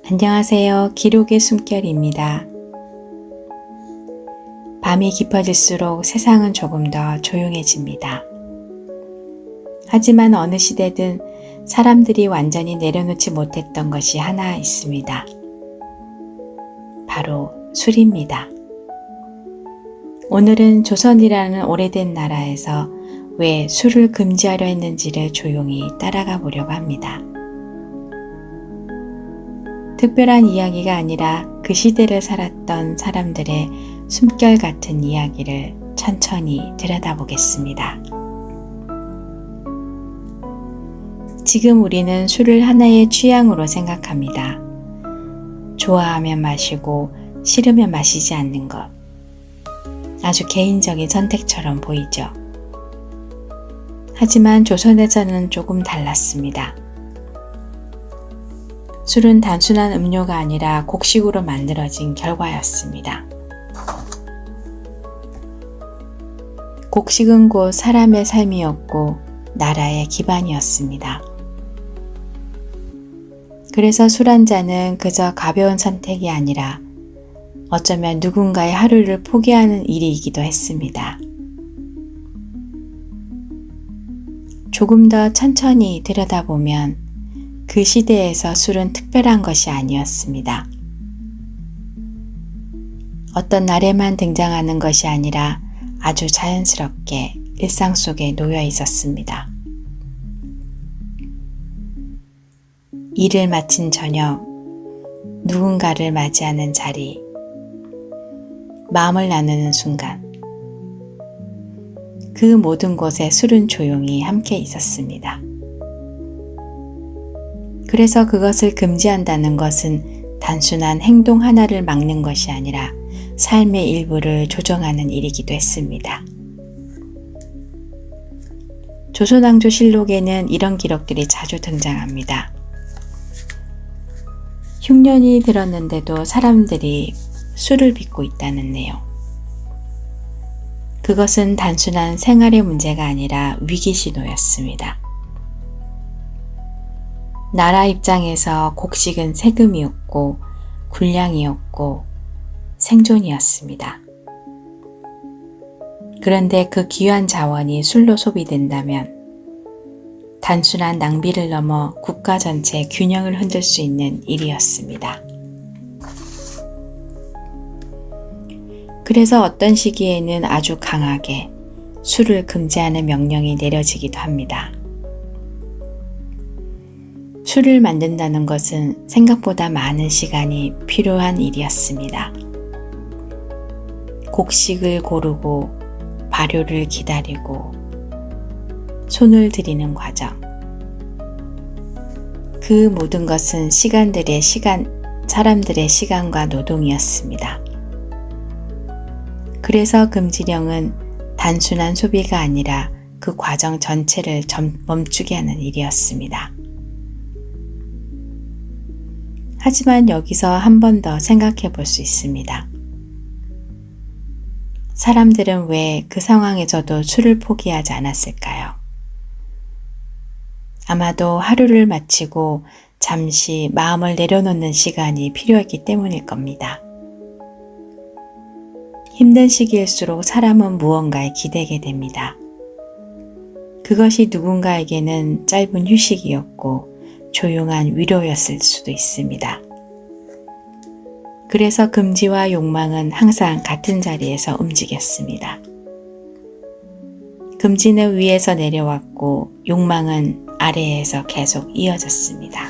안녕하세요. 기록의 숨결입니다. 밤이 깊어질수록 세상은 조금 더 조용해집니다. 하지만 어느 시대든 사람들이 완전히 내려놓지 못했던 것이 하나 있습니다. 바로 술입니다. 오늘은 조선이라는 오래된 나라에서 왜 술을 금지하려 했는지를 조용히 따라가 보려고 합니다. 특별한 이야기가 아니라 그 시대를 살았던 사람들의 숨결 같은 이야기를 천천히 들여다보겠습니다. 지금 우리는 술을 하나의 취향으로 생각합니다. 좋아하면 마시고 싫으면 마시지 않는 것. 아주 개인적인 선택처럼 보이죠. 하지만 조선에서는 조금 달랐습니다. 술은 단순한 음료가 아니라 곡식으로 만들어진 결과였습니다. 곡식은 곧 사람의 삶이었고 나라의 기반이었습니다. 그래서 술 한 잔은 그저 가벼운 선택이 아니라 어쩌면 누군가의 하루를 포기하는 일이기도 했습니다. 조금 더 천천히 들여다보면 그 시대에서 술은 특별한 것이 아니었습니다. 어떤 날에만 등장하는 것이 아니라 아주 자연스럽게 일상 속에 놓여 있었습니다. 일을 마친 저녁, 누군가를 맞이하는 자리, 마음을 나누는 순간, 그 모든 곳에 술은 조용히 함께 있었습니다. 그래서 그것을 금지한다는 것은 단순한 행동 하나를 막는 것이 아니라 삶의 일부를 조정하는 일이기도 했습니다. 조선왕조실록에는 이런 기록들이 자주 등장합니다. 흉년이 들었는데도 사람들이 술을 빚고 있다는 내용. 그것은 단순한 생활의 문제가 아니라 위기신호였습니다. 나라 입장에서 곡식은 세금이었고 군량이었고 생존이었습니다. 그런데 그 귀한 자원이 술로 소비된다면 단순한 낭비를 넘어 국가 전체의 균형을 흔들 수 있는 일이었습니다. 그래서 어떤 시기에는 아주 강하게 술을 금지하는 명령이 내려지기도 합니다. 술을 만든다는 것은 생각보다 많은 시간이 필요한 일이었습니다. 곡식을 고르고 발효를 기다리고 손을 들이는 과정. 그 모든 것은 사람들의 시간과 노동이었습니다. 그래서 금지령은 단순한 소비가 아니라 그 과정 전체를 멈추게 하는 일이었습니다. 하지만 여기서 한 번 더 생각해 볼 수 있습니다. 사람들은 왜 그 상황에서도 술을 포기하지 않았을까요? 아마도 하루를 마치고 잠시 마음을 내려놓는 시간이 필요했기 때문일 겁니다. 힘든 시기일수록 사람은 무언가에 기대게 됩니다. 그것이 누군가에게는 짧은 휴식이었고 조용한 위로였을 수도 있습니다. 그래서 금지와 욕망은 항상 같은 자리에서 움직였습니다. 금지는 위에서 내려왔고 욕망은 아래에서 계속 이어졌습니다.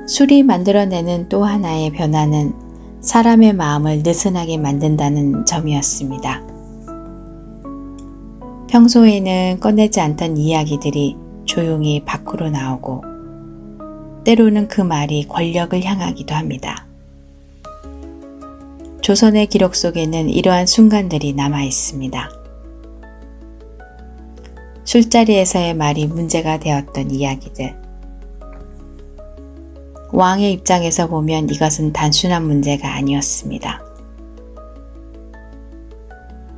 술이 만들어내는 또 하나의 변화는 사람의 마음을 느슨하게 만든다는 점이었습니다. 평소에는 꺼내지 않던 이야기들이 조용히 밖으로 나오고 때로는 그 말이 권력을 향하기도 합니다. 조선의 기록 속에는 이러한 순간들이 남아 있습니다. 술자리에서의 말이 문제가 되었던 이야기들. 왕의 입장에서 보면 이것은 단순한 문제가 아니었습니다.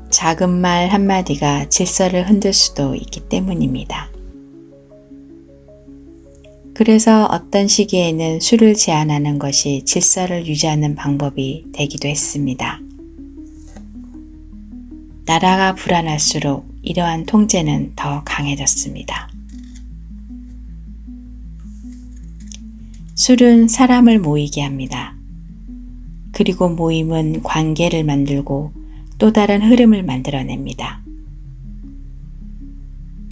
작은 말 한마디가 질서를 흔들 수도 있기 때문입니다. 그래서 어떤 시기에는 술을 제한하는 것이 질서를 유지하는 방법이 되기도 했습니다. 나라가 불안할수록 이러한 통제는 더 강해졌습니다. 술은 사람을 모이게 합니다. 그리고 모임은 관계를 만들고 또 다른 흐름을 만들어냅니다.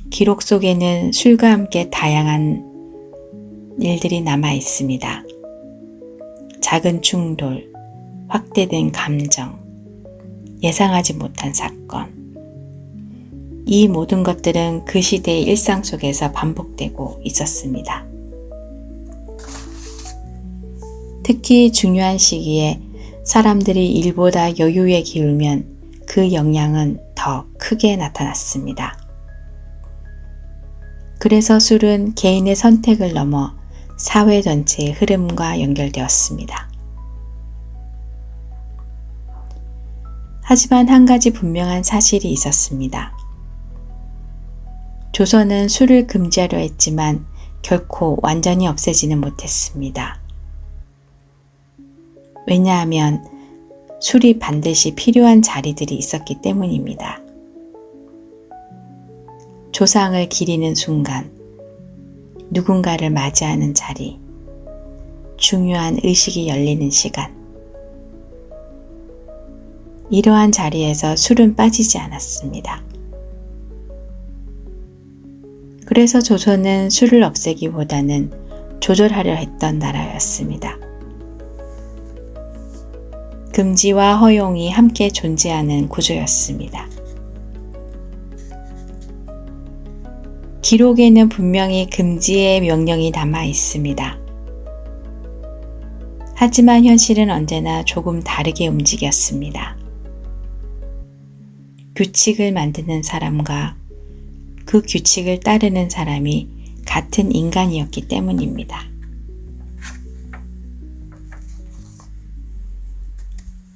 기록 속에는 술과 함께 다양한 일들이 남아 있습니다. 작은 충돌, 확대된 감정, 예상하지 못한 사건. 이 모든 것들은 그 시대의 일상 속에서 반복되고 있었습니다. 특히 중요한 시기에 사람들이 일보다 여유에 기울면 그 영향은 더 크게 나타났습니다. 그래서 술은 개인의 선택을 넘어 사회 전체의 흐름과 연결되었습니다. 하지만 한 가지 분명한 사실이 있었습니다. 조선은 술을 금지하려 했지만 결코 완전히 없애지는 못했습니다. 왜냐하면 술이 반드시 필요한 자리들이 있었기 때문입니다. 조상을 기리는 순간, 누군가를 맞이하는 자리, 중요한 의식이 열리는 시간. 이러한 자리에서 술은 빠지지 않았습니다. 그래서 조선은 술을 없애기보다는 조절하려 했던 나라였습니다. 금지와 허용이 함께 존재하는 구조였습니다. 기록에는 분명히 금지의 명령이 남아 있습니다. 하지만 현실은 언제나 조금 다르게 움직였습니다. 규칙을 만드는 사람과 그 규칙을 따르는 사람이 같은 인간이었기 때문입니다.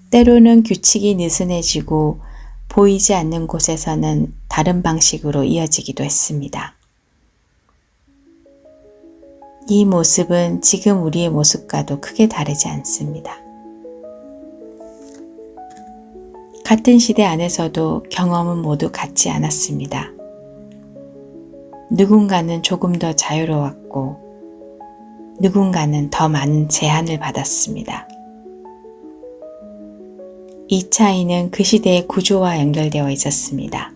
때로는 규칙이 느슨해지고 보이지 않는 곳에서는 다른 방식으로 이어지기도 했습니다. 이 모습은 지금 우리의 모습과도 크게 다르지 않습니다. 같은 시대 안에서도 경험은 모두 같지 않았습니다. 누군가는 조금 더 자유로웠고 누군가는 더 많은 제한을 받았습니다. 이 차이는 그 시대의 구조와 연결되어 있었습니다.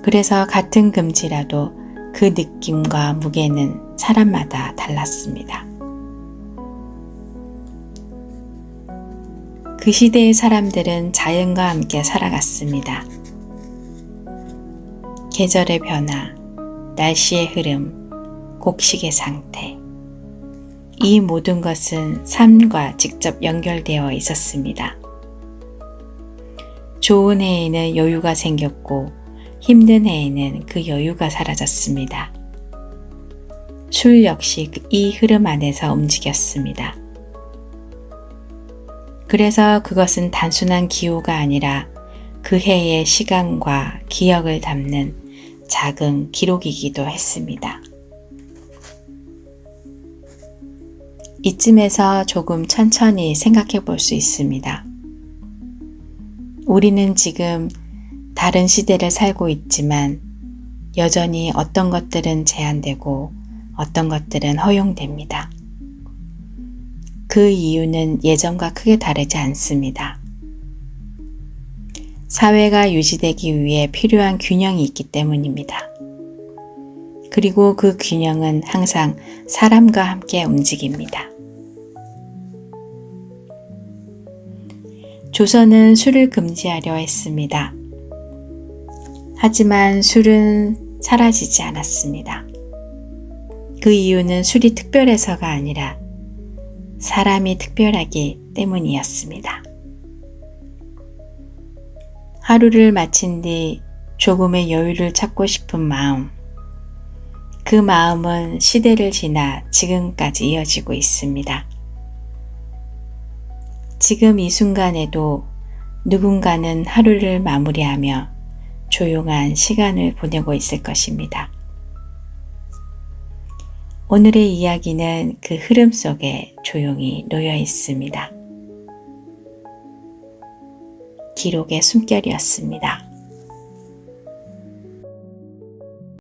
그래서 같은 금지라도 그 느낌과 무게는 사람마다 달랐습니다. 그 시대의 사람들은 자연과 함께 살아갔습니다. 계절의 변화, 날씨의 흐름, 곡식의 상태. 이 모든 것은 삶과 직접 연결되어 있었습니다. 좋은 해에는 여유가 생겼고 힘든 해에는 그 여유가 사라졌습니다. 술 역시 이 흐름 안에서 움직였습니다. 그래서 그것은 단순한 기호가 아니라 그 해의 시간과 기억을 담는 작은 기록이기도 했습니다. 이쯤에서 조금 천천히 생각해 볼 수 있습니다. 우리는 지금 다른 시대를 살고 있지만 여전히 어떤 것들은 제한되고 어떤 것들은 허용됩니다. 그 이유는 예전과 크게 다르지 않습니다. 사회가 유지되기 위해 필요한 균형이 있기 때문입니다. 그리고 그 균형은 항상 사람과 함께 움직입니다. 조선은 술을 금지하려 했습니다. 하지만 술은 사라지지 않았습니다. 그 이유는 술이 특별해서가 아니라 사람이 특별하기 때문이었습니다. 하루를 마친 뒤 조금의 여유를 찾고 싶은 마음, 그 마음은 시대를 지나 지금까지 이어지고 있습니다. 지금 이 순간에도 누군가는 하루를 마무리하며 조용한 시간을 보내고 있을 것입니다. 오늘의 이야기는 그 흐름 속에 조용히 놓여 있습니다. 기록의 숨결이었습니다.